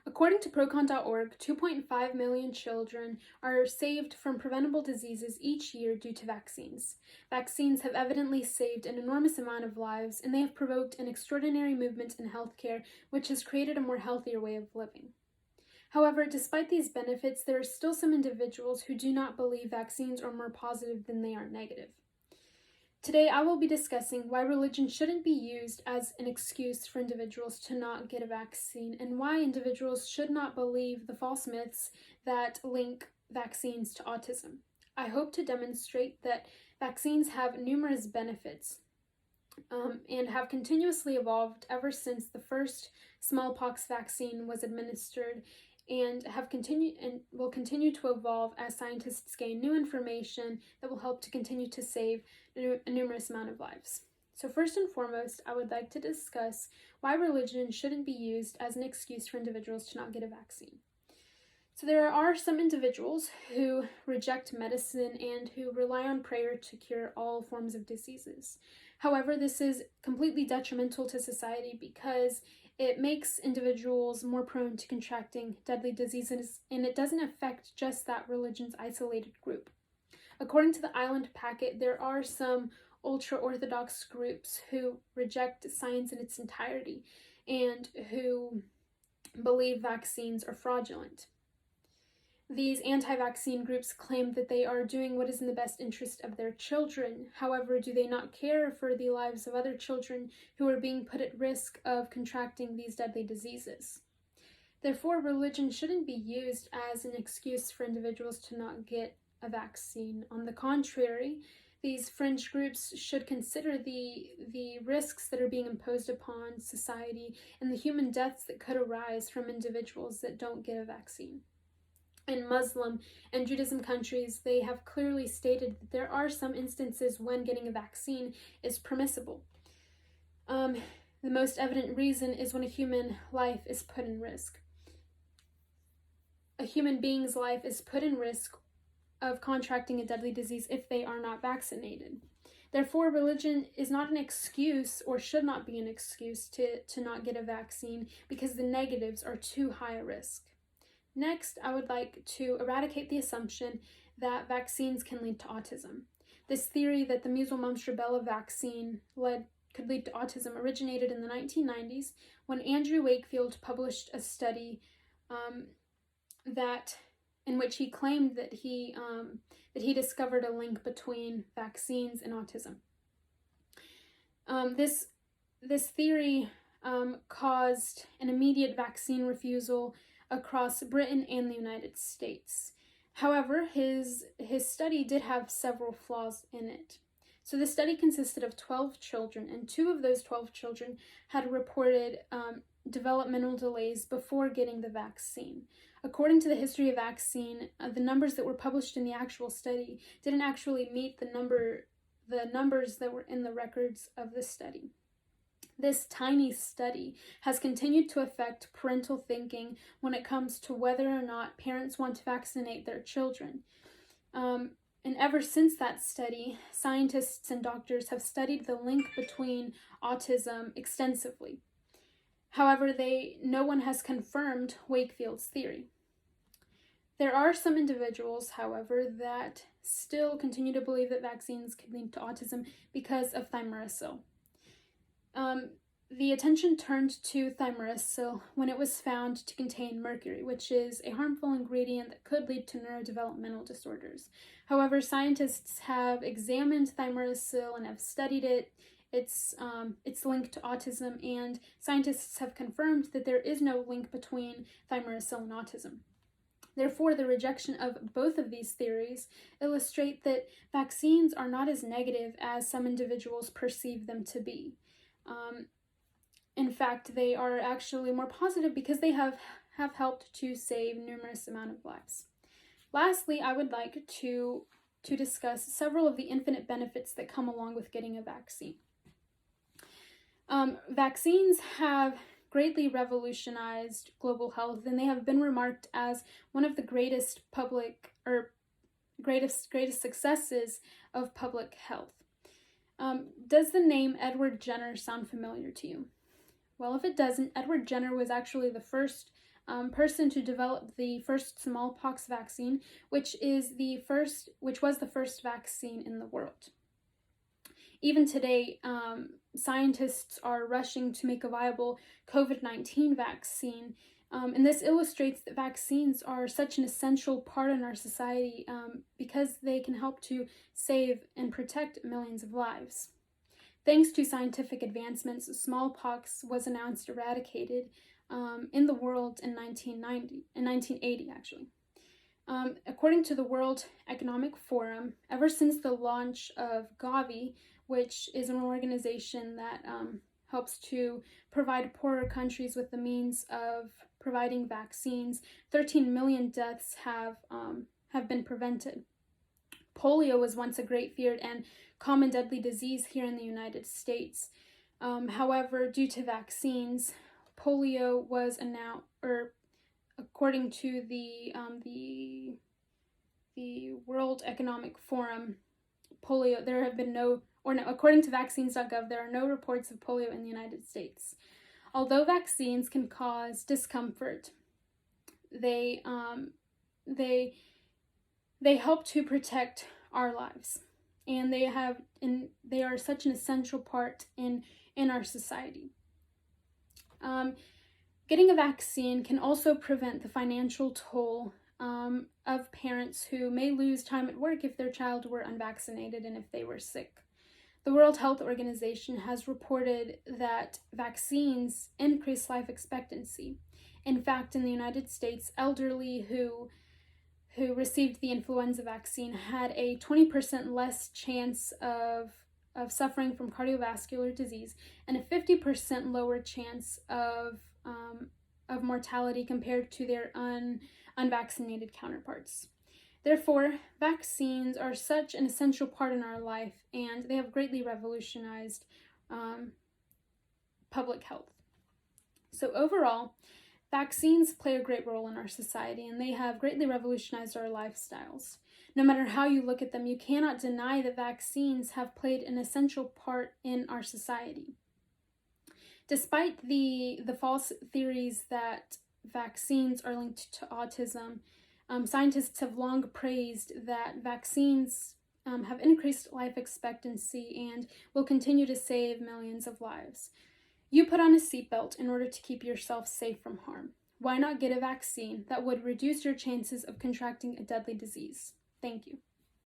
According to Procon.org, 2.5 million children are saved from preventable diseases each year due to vaccines. Vaccines have evidently saved an enormous amount of lives, and they have provoked an extraordinary movement in healthcare, which has created a more healthier way of living. However, despite these benefits, there are still some individuals who do not believe vaccines are more positive than they are negative. Today, I will be discussing why religion shouldn't be used as an excuse for individuals to not get a vaccine, and why individuals should not believe the false myths that link vaccines to autism. I hope to demonstrate that vaccines have numerous benefits and have continuously evolved ever since the first smallpox vaccine was administered, and will continue to evolve as scientists gain new information that will help to continue to save a numerous amount of lives. So first and foremost, I would like to discuss why religion shouldn't be used as an excuse for individuals to not get a vaccine. So there are some individuals who reject medicine and who rely on prayer to cure all forms of diseases. However, this is completely detrimental to society because it makes individuals more prone to contracting deadly diseases, and it doesn't affect just that religion's isolated group. According to the Island Packet, there are some ultra-Orthodox groups who reject science in its entirety and who believe vaccines are fraudulent. These anti-vaccine groups claim that they are doing what is in the best interest of their children. However, do they not care for the lives of other children who are being put at risk of contracting these deadly diseases? Therefore, religion shouldn't be used as an excuse for individuals to not get a vaccine. On the contrary, these fringe groups should consider the risks that are being imposed upon society and the human deaths that could arise from individuals that don't get a vaccine. In Muslim and Judaism countries, they have clearly stated that there are some instances when getting a vaccine is permissible. The most evident reason is when a human life is put in risk. A human being's life is put in risk of contracting a deadly disease if they are not vaccinated. Therefore, religion is not an excuse, or should not be an excuse, to not get a vaccine because the negatives are too high a risk. Next, I would like to eradicate the assumption that vaccines can lead to autism. This theory that the measles-mumps rubella vaccine could lead to autism originated in the 1990s when Andrew Wakefield published a study in which he claimed that he discovered a link between vaccines and autism. This theory caused an immediate vaccine refusal across Britain and the United States. However, his study did have several flaws in it. So the study consisted of 12 children, and 2 of those 12 children had reported developmental delays before getting the vaccine. According to the history of vaccine, the numbers that were published in the actual study didn't actually meet the numbers that were in the records of the study. This tiny study has continued to affect parental thinking when it comes to whether or not parents want to vaccinate their children. And ever since that study, scientists and doctors have studied the link between autism extensively. However, no one has confirmed Wakefield's theory. There are some individuals, however, that still continue to believe that vaccines could lead to autism because of thimerosal. The attention turned to thimerosal when it was found to contain mercury, which is a harmful ingredient that could lead to neurodevelopmental disorders. However, scientists have examined thimerosal and have studied its link to autism, and scientists have confirmed that there is no link between thimerosal and autism. Therefore, the rejection of both of these theories illustrate that vaccines are not as negative as some individuals perceive them to be. In fact, they are actually more positive because they have helped to save numerous amount of lives. Lastly, I would like to discuss several of the infinite benefits that come along with getting a vaccine. Vaccines have greatly revolutionized global health, and they have been remarked as one of the greatest successes of public health. Does the name Edward Jenner sound familiar to you? Well, if it doesn't, Edward Jenner was actually the first person to develop the first smallpox vaccine, which was the first vaccine in the world. Even today, scientists are rushing to make a viable COVID-19 vaccine. And this illustrates that vaccines are such an essential part in our society because they can help to save and protect millions of lives. Thanks to scientific advancements, smallpox was announced eradicated in the world in 1980 actually. According to the World Economic Forum, ever since the launch of Gavi, which is an organization that helps to provide poorer countries with the means of providing vaccines, 13 million deaths have been prevented. Polio was once a great feared and common deadly disease here in the United States. However, due to vaccines, polio was announced, or according to the World Economic Forum, polio, there have been according to vaccines.gov, there are no reports of polio in the United States. Although vaccines can cause discomfort, they help to protect our lives, and they are such an essential part in our society. Getting a vaccine can also prevent the financial toll of parents who may lose time at work if their child were unvaccinated and if they were sick. The World Health Organization has reported that vaccines increase life expectancy. In fact, in the United States, elderly who received the influenza vaccine had a 20% less chance of suffering from cardiovascular disease and a 50% lower chance of mortality compared to their unvaccinated counterparts. Therefore, vaccines are such an essential part in our life, and they have greatly revolutionized public health. So overall, vaccines play a great role in our society, and they have greatly revolutionized our lifestyles. No matter how you look at them, you cannot deny that vaccines have played an essential part in our society. Despite the false theories that vaccines are linked to autism, scientists have long praised that vaccines have increased life expectancy and will continue to save millions of lives. You put on a seatbelt in order to keep yourself safe from harm. Why not get a vaccine that would reduce your chances of contracting a deadly disease? Thank you.